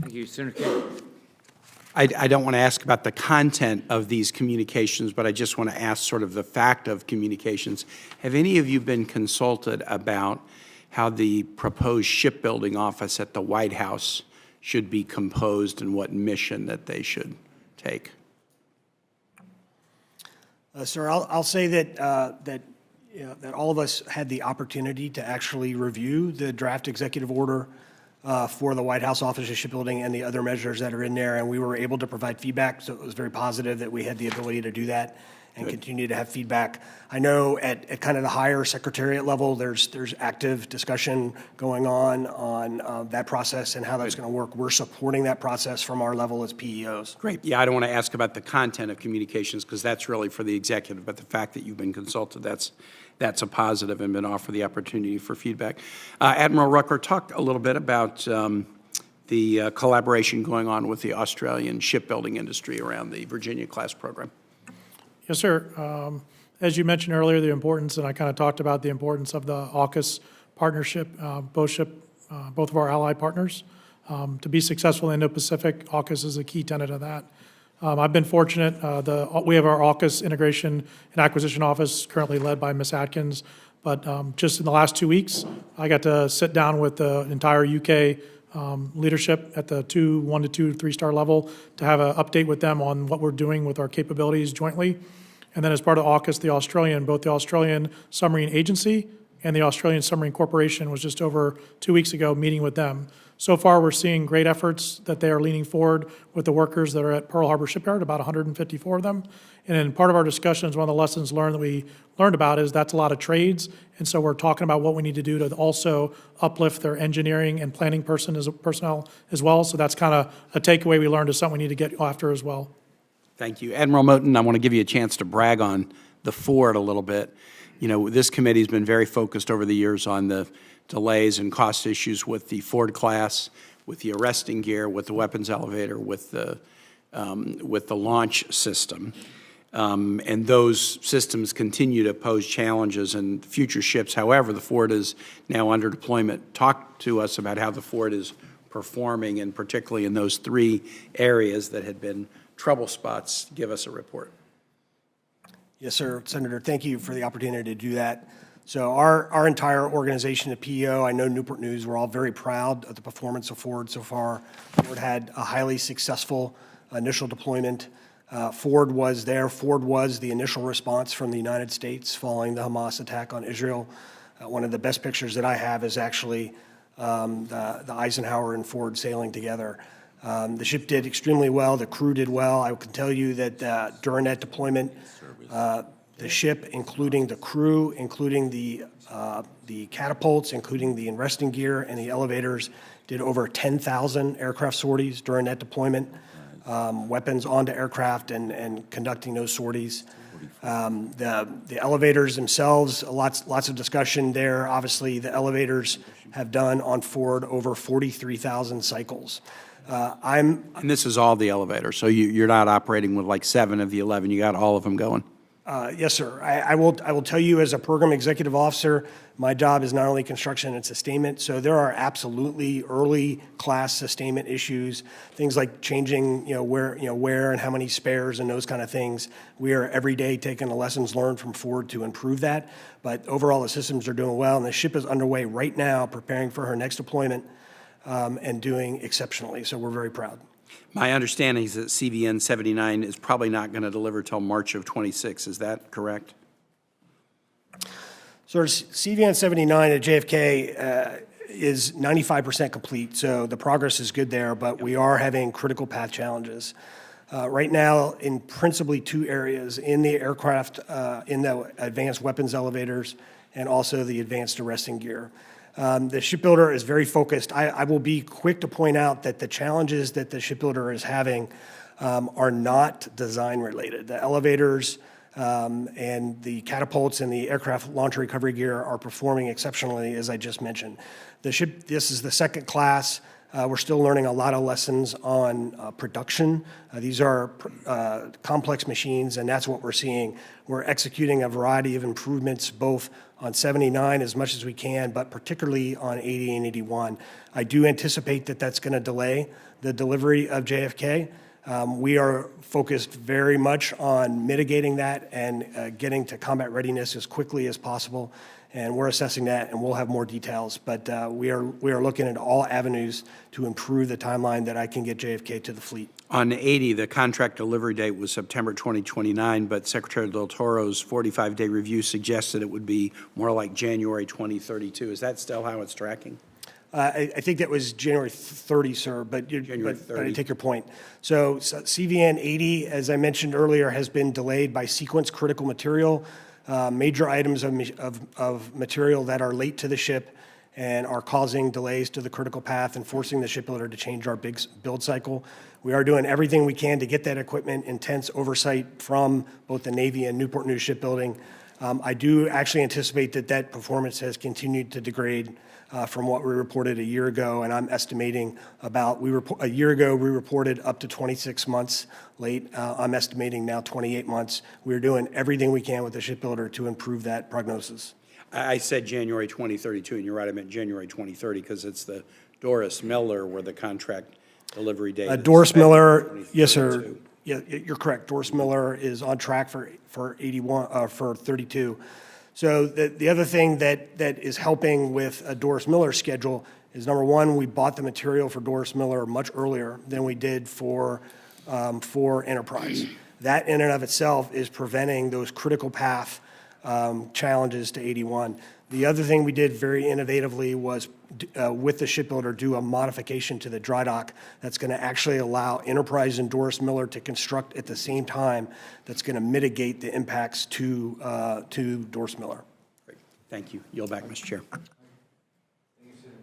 Thank you, Senator Kaine. I don't want to ask about the content of these communications, but I just want to ask sort of the fact of communications. Have any of you been consulted about how the proposed shipbuilding office at the White House should be composed and what mission that they should take? Sir, I'll say that all of us had the opportunity to actually review the draft executive order for the White House Office of Shipbuilding and the other measures that are in there, and we were able to provide feedback, so it was very positive that we had the ability to do that and continue to have feedback. I know at kind of the higher secretariat level, there's active discussion going on that process and how that's going to work. We're supporting that process from our level as PEOs. Great. Yeah, I don't want to ask about the content of communications because that's really for the executive, but the fact that you've been consulted, that's a positive and been offered the opportunity for feedback. Admiral Rucker, talk a little bit about the collaboration going on with the Australian shipbuilding industry around the Virginia-class program. Yes, sir. As you mentioned earlier, the importance, and I kind of talked about the importance of the AUKUS partnership, both of our allied partners. To be successful in the Indo-Pacific, AUKUS is a key tenet of that. I've been fortunate. We have our AUKUS Integration and Acquisition Office currently led by Ms. Atkins, but just in the last 2 weeks, I got to sit down with the entire UK leadership at the 1 to 2, 3-star level to have an update with them on what we're doing with our capabilities jointly. And then as part of AUKUS, both the Australian Submarine Agency and the Australian Submarine Corporation was just over 2 weeks ago meeting with them. So far, we're seeing great efforts that they are leaning forward with the workers that are at Pearl Harbor Shipyard, about 154 of them. And in part of our discussions, one of the lessons learned that we learned about is that's a lot of trades. And so we're talking about what we need to do to also uplift their engineering and planning personnel as well. So that's kind of a takeaway we learned is something we need to get after as well. Thank you. Admiral Moton, I want to give you a chance to brag on the Ford a little bit. You know, this committee has been very focused over the years on the delays and cost issues with the Ford class, with the arresting gear, with the weapons elevator, with the launch system. And those systems continue to pose challenges in future ships. However, the Ford is now under deployment. Talk to us about how the Ford is performing, and particularly in those 3 areas that had been trouble spots. Give us a report. Yes, sir. Senator, thank you for the opportunity to do that. So our entire organization at PEO, I know Newport News, we're all very proud of the performance of Ford so far. Ford had a highly successful initial deployment. Ford was there. Ford was the initial response from the United States following the Hamas attack on Israel. One of the best pictures that I have is actually the Eisenhower and Ford sailing together. The ship did extremely well. The crew did well. I can tell you that during that deployment, the ship, including the crew, including the catapults, including the arresting gear and the elevators, did over 10,000 aircraft sorties during that deployment, weapons onto aircraft and conducting those sorties. The elevators themselves, lots of discussion there. Obviously, the elevators have done on Ford over 43,000 cycles. And this is all the elevators, so you're not operating with like 7 of the 11. You got all of them going. Yes, sir. I will tell you, as a program executive officer, my job is not only construction and sustainment. So there are absolutely early class sustainment issues, things like changing, where and how many spares and those kind of things. We are every day taking the lessons learned from Ford to improve that. But overall, the systems are doing well, and the ship is underway right now, preparing for her next deployment and doing exceptionally. So we're very proud. My understanding is that CVN 79 is probably not going to deliver till March of 26. Is that correct? So CVN 79 at JFK is 95% complete, so the progress is good there, but we are having critical path challenges. Right now, in principally 2 areas, in the aircraft, in the advanced weapons elevators, and also the advanced arresting gear. The shipbuilder is very focused. I will be quick to point out that the challenges that the shipbuilder is having are not design related. The elevators and the catapults and the aircraft launch recovery gear are performing exceptionally, as I just mentioned. This is the second class. We're still learning a lot of lessons on production. These are complex machines, and that's what we're seeing. We're executing a variety of improvements, both on 79 as much as we can, but particularly on 80 and 81. I do anticipate that that's going to delay the delivery of JFK. We are focused very much on mitigating that and getting to combat readiness as quickly as possible. And we're assessing that, and we'll have more details. But we are looking at all avenues to improve the timeline that I can get JFK to the fleet. On 80, the contract delivery date was September 2029, but Secretary Del Toro's 45-day review suggested it would be more like January 2032. Is that still how it's tracking? I think that was January 30, sir, but I take your point. So CVN 80, as I mentioned earlier, has been delayed by sequence critical material, major items of material that are late to the ship and are causing delays to the critical path and forcing the shipbuilder to change our big build cycle. We are doing everything we can to get that equipment, intense oversight from both the Navy and Newport News Shipbuilding. I do actually anticipate that performance has continued to degrade from what we reported a year ago, and I'm estimating a year ago we reported up to 26 months late. I'm estimating now 28 months. We're doing everything we can with the shipbuilder to improve that prognosis. I said January 2032, and you're right, I meant January 2030 because it's the Doris Miller where the contract delivery date is. Doris Miller, yes, sir. Yeah, you're correct. Doris Miller is on track for 32. So the other thing that is helping with a Doris Miller schedule is, number one, we bought the material for Doris Miller much earlier than we did for Enterprise. That in and of itself is preventing those critical path challenges to 81. The other thing we did very innovatively was with the shipbuilder do a modification to the dry dock that's going to actually allow Enterprise and Doris Miller to construct at the same time. That's going to mitigate the impacts to Doris Miller. Great. Thank you. Yield back, Mr. Chair.